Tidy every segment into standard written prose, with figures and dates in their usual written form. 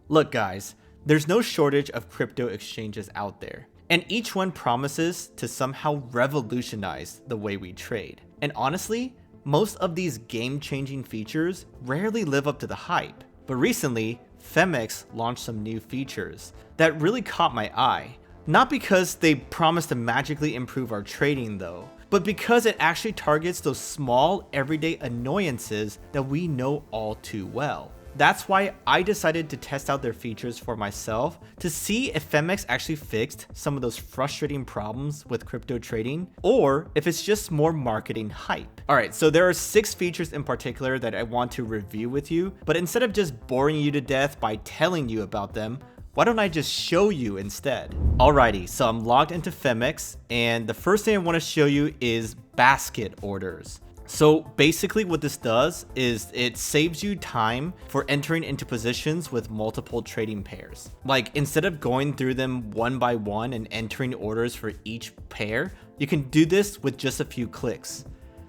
Look guys, there's no shortage of crypto exchanges out there, and each one promises to somehow revolutionize the way we trade. And honestly, most of these game-changing features rarely live up to the hype. But recently, Phemex launched some new features that really caught my eye. Not because they promise to magically improve our trading though, but because it actually targets those small everyday annoyances that we know all too well. That's why I decided to test out their features for myself to see if Phemex actually fixed some of those frustrating problems with crypto trading, or if it's just more marketing hype. Alright, so there are 6 features in particular that I want to review with you, but instead of just boring you to death by telling you about them, why don't I just show you instead? Alrighty, so I'm logged into Phemex, and the first thing I want to show you is basket orders. So basically what this does is it saves you time for entering into positions with multiple trading pairs. Like instead of going through them one by one and entering orders for each pair, you can do this with just a few clicks.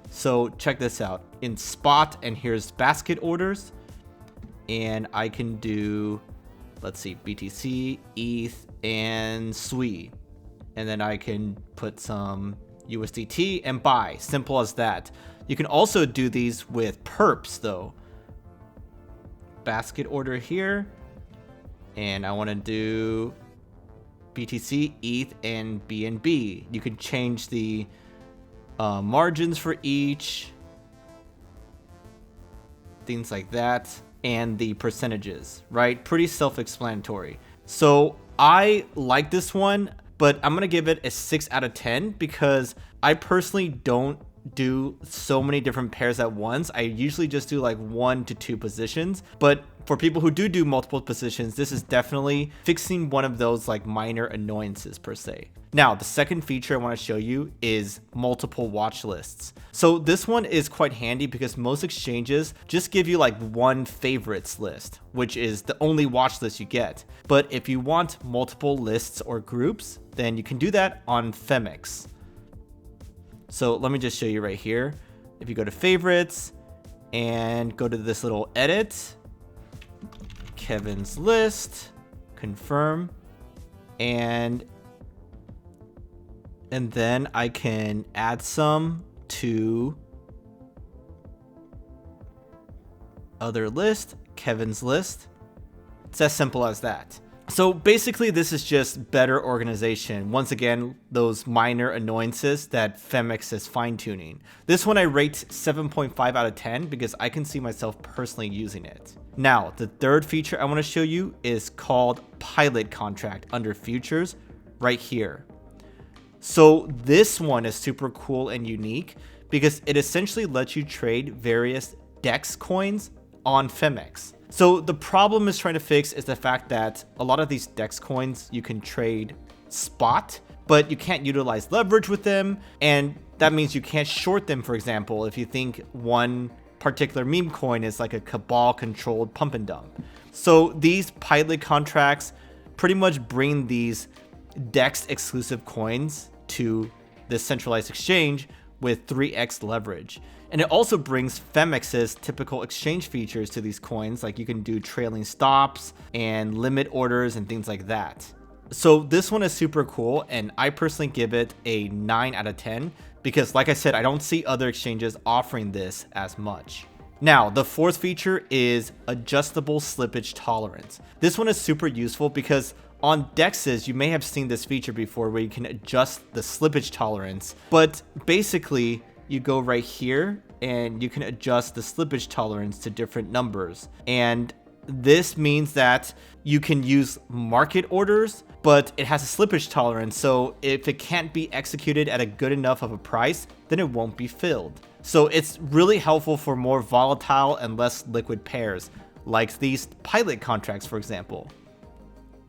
So check this out. In spot, and here's basket orders, and I can do, let's see, BTC, ETH, and SWI. And then I can put some USDT and buy. Simple as that. You can also do these with perps though. Basket order here. And I want to do BTC, ETH, and BNB. You can change the margins for each. Things like that. And the percentages, right? Pretty self-explanatory. So I like this one, but I'm gonna give it a 6 out of 10 because I personally don't do so many different pairs at once. I usually just do like 1 to 2 positions, but for people who do multiple positions, this is definitely fixing one of those like minor annoyances per se. Now, the second feature I want to show you is multiple watch lists. So this one is quite handy because most exchanges just give you like one favorites list, which is the only watch list you get. But if you want multiple lists or groups, then you can do that on Phemex. So let me just show you right here. If you go to favorites and go to this little edit, Kevin's list, confirm, and then I can add some to other list, Kevin's list. It's as simple as that. So basically this is just better organization. Once again, those minor annoyances that Phemex is fine-tuning. This one I rate 7.5 out of 10 because I can see myself personally using it. Now, the third feature I want to show you is called Pilot Contract under Futures right here. So this one is super cool and unique because it essentially lets you trade various DEX coins on Phemex. So the problem is trying to fix is the fact that a lot of these DEX coins you can trade spot, but you can't utilize leverage with them, and that means you can't short them. For example, if you think one particular meme coin is like a cabal controlled pump and dump. So these pilot contracts pretty much bring these DEX exclusive coins to this centralized exchange with 3x leverage. And it also brings Phemex's typical exchange features to these coins, like you can do trailing stops and limit orders and things like that. So this one is super cool, and I personally give it a 9 out of 10 because, like I said, I don't see other exchanges offering this as much. Now, the fourth feature is adjustable slippage tolerance. This one is super useful because on DEXs, you may have seen this feature before where you can adjust the slippage tolerance, but basically you go right here and you can adjust the slippage tolerance to different numbers. And this means that you can use market orders, but it has a slippage tolerance. So if it can't be executed at a good enough of a price, then it won't be filled. So it's really helpful for more volatile and less liquid pairs, like these pilot contracts, for example.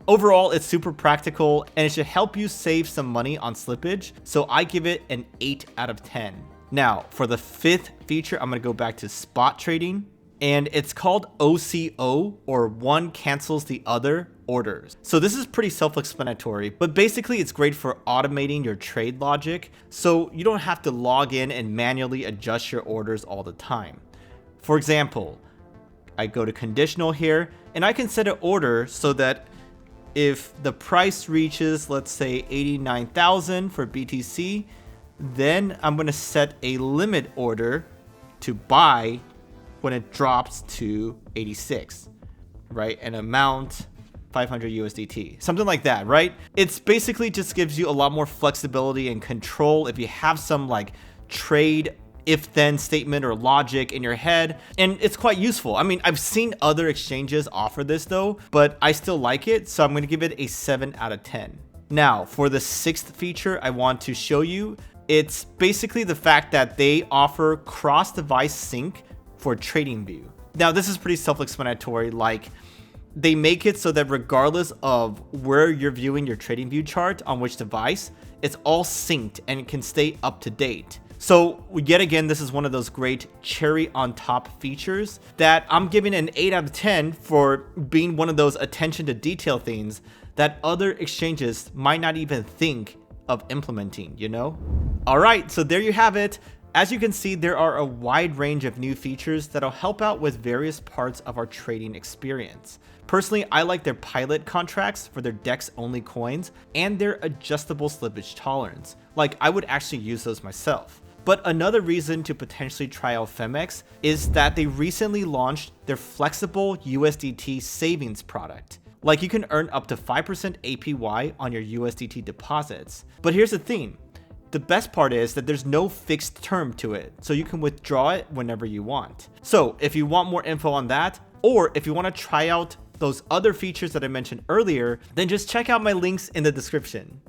Overall, it's super practical and it should help you save some money on slippage. So I give it an 8 out of 10. Now, for the fifth feature, I'm going to go back to spot trading, and it's called OCO, or one cancels the other orders. So this is pretty self-explanatory, but basically it's great for automating your trade logic, so you don't have to log in and manually adjust your orders all the time. For example, I go to conditional here, and I can set an order so that if the price reaches, let's say 89,000 for BTC, then I'm going to set a limit order to buy when it drops to 86, right? An amount 500 USDT, something like that, right? It's basically just gives you a lot more flexibility and control if you have some like trade if-then statement or logic in your head, and it's quite useful. I mean, I've seen other exchanges offer this though, but I still like it, so I'm going to give it a 7 out of 10. Now, for the sixth feature I want to show you, it's basically the fact that they offer cross-device sync for TradingView. Now, this is pretty self-explanatory. Like, they make it so that regardless of where you're viewing your TradingView chart on which device, it's all synced and it can stay up to date. So yet again, this is one of those great cherry on top features that I'm giving an 8 out of 10 for being one of those attention to detail things that other exchanges might not even think of implementing, you know? All right, so there you have it. As you can see, there are a wide range of new features that'll help out with various parts of our trading experience. Personally, I like their pilot contracts for their DEX only coins and their adjustable slippage tolerance. Like, I would actually use those myself. But another reason to potentially try out Phemex is that they recently launched their flexible USDT savings product. Like, you can earn up to 5% APY on your USDT deposits. But here's the thing. The best part is that there's no fixed term to it, so you can withdraw it whenever you want. So if you want more info on that, or if you want to try out those other features that I mentioned earlier, then just check out my links in the description.